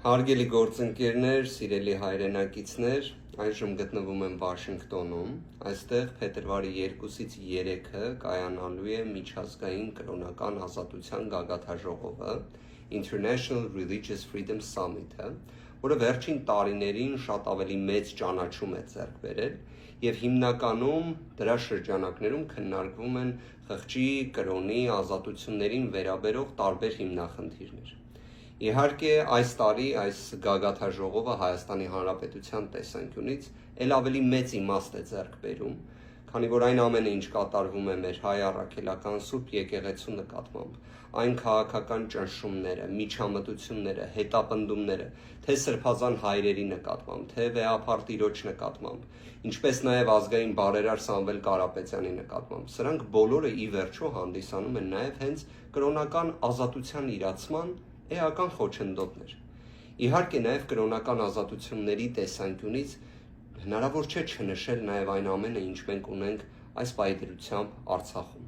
Հարգելի գործընկերներ, սիրելի հայրենակիցներ, այժմ գտնվում եմ Վաշինգտոնում, այստեղ փետրվարի 2-ից 3-ը կայանալու է միջազգային կրոնական ազատության գագաթաժողովը, International Religious Freedom Summit-ը, որը վերջին տարիներին շատ ավելի մեծ ճանաչում է ձեռք բերել և հիմնականում դրա շրջանակներում քննարկվում են խղճի, կրոնի, ազատություններին վերաբերող տարբեր հիմնախնդիրներ։ Իհարկե, այս տարի այս գագաթաժողովը Հայաստանի Հանրապետության տեսանկյունից էլ ավելի մեծ իմաստ է ձեռք բերում, քանի որ այն ամենը, ինչ կատարվում է մեր հայ առաքելական Սուրբ եկեղեցու նկատմամբ, այն քաղաքական ճնշումները, միջամտությունները, հետապնդումները, թե սրբազան հայրերի նկատմամբ, թե վեհափառ տիրոջ նկատմամբ, ինչպես նաև ազգային բարերար Սամվել Կարապետյանի նկատմամբ, սրանք բոլորը ի վերջո հանդիսանում են նաև հենց կրոնական ազատության իրացման էական խոչընդոտներ։ Իհարկե նաև կրոնական ազատությունների տեսանկյունից հնարավոր չէ չնշել նաև այն ամենը, ինչ մենք ունենք այս պայծրությամբ Արցախում։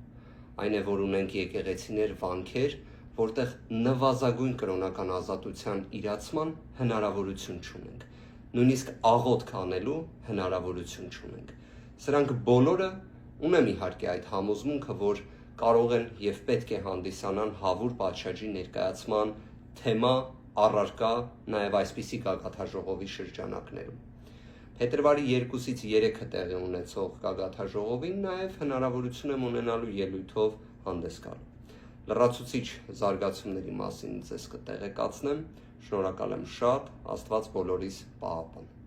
Այն է, որ ունենք եկեղեցիներ, վանքեր, որտեղ նվազագույն կրոնական ազատության իրացման հնարավորություն չունենք, նույնիսկ աղոթք անելու հնարավորություն չունենք։ Սրանք բոլորը ունեմ իհարկե այդ համոզմունքը, որ կարող են և պետք է հանդիսանան հավուր պատշաճի ներկայացման թեմա առարկա նաև այսպիսի գագաթաժողովի շրջանակներում։ Փետրվարի 2-ից 3-ը տեղի ունեցող գագաթաժողովին նաև հնարավորություն եմ ունենալու ելույթով հանդես գալու։ Լրացուցիչ զարգացումների մասին ձեզ կտեղեկացնեմ, շնորհակալ եմ շատ, Աստված բոլորիս պահապան։